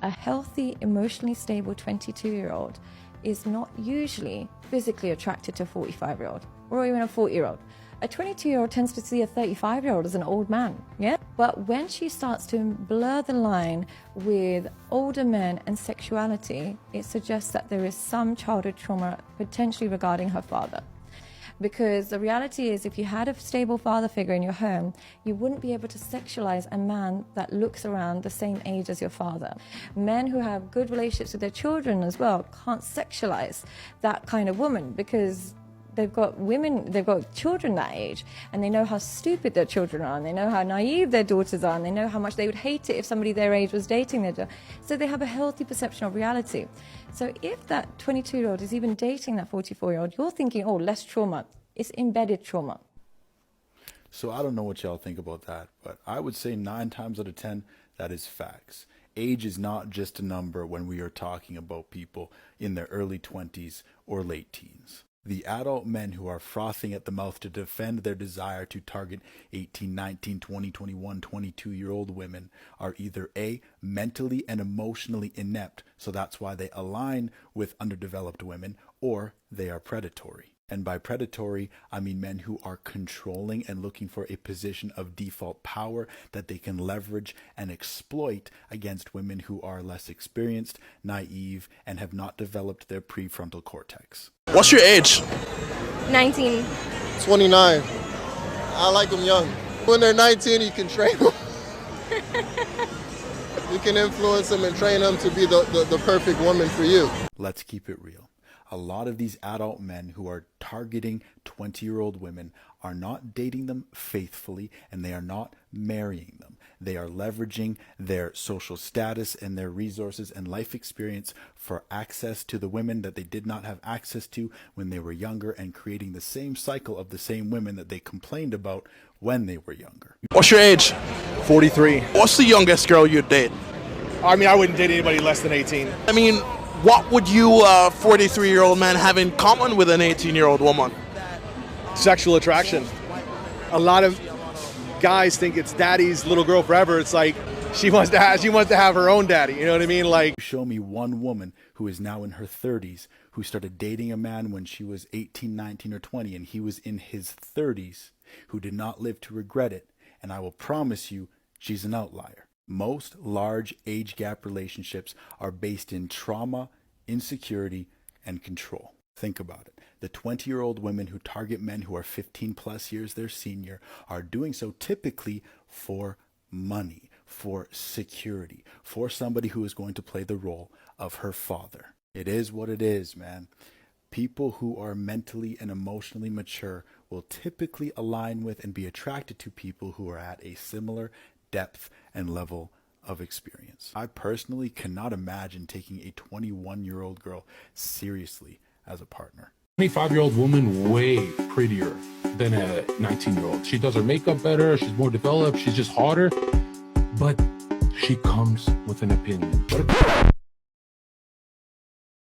A healthy, emotionally stable 22-year-old is not usually physically attracted to a 45-year-old or even a 40-year-old. A 22-year-old tends to see a 35-year-old as an old man, yeah? But when she starts to blur the line with older men and sexuality, it suggests that there is some childhood trauma potentially regarding her father. Because the reality is, if you had a stable father figure in your home, you wouldn't be able to sexualize a man that looks around the same age as your father. Men who have good relationships with their children as well can't sexualize that kind of woman because they've got children that age, and they know how stupid their children are, and they know how naive their daughters are, and they know how much they would hate it if somebody their age was dating their daughter. So they have a healthy perception of reality. So if that 22-year-old is even dating that 44-year-old, you're thinking, oh, less trauma. It's embedded trauma. So I don't know what y'all think about that, but I would say 9 times out of 10, that is facts. Age is not just a number when we are talking about people in their early 20s or late teens. The adult men who are frothing at the mouth to defend their desire to target 18, 19, 20, 21, 22-year-old women are either A, mentally and emotionally inept, so that's why they align with underdeveloped women, or they are predatory. And by predatory, I mean men who are controlling and looking for a position of default power that they can leverage and exploit against women who are less experienced, naive, and have not developed their prefrontal cortex. What's your age? 19. 29. I like them young. When they're 19, you can train them. You can influence them and train them to be the perfect woman for you. Let's keep it real. A lot of these adult men who are targeting 20-year-old women are not dating them faithfully, and they are not marrying them. They are leveraging their social status and their resources and life experience for access to the women that they did not have access to when they were younger, and creating the same cycle of the same women that they complained about when they were younger. What's your age? 43. What's the youngest girl you'd date? I mean, I wouldn't date anybody less than 18. I mean, what would you, 43-year-old man, have in common with an 18-year-old woman? Sexual attraction. A lot of guys think it's daddy's little girl forever. It's like she wants to have her own daddy. You know what I mean? Like, show me one woman who is now in her 30s who started dating a man when she was 18, 19, or 20, and he was in his 30s, who did not live to regret it. And I will promise you, she's an outlier. Most large age gap relationships are based in trauma, insecurity, and control. Think about it. The 20-year-old women who target men who are 15 plus years their senior are doing so typically for money, for security, for somebody who is going to play the role of her father. It is what it is, man. People who are mentally and emotionally mature will typically align with and be attracted to people who are at a similar depth and level of experience. I personally cannot imagine taking a 21-year-old girl seriously as a partner. 25-year-old woman way prettier than a 19-year-old. She does her makeup better, she's more developed, she's just hotter, but she comes with an opinion.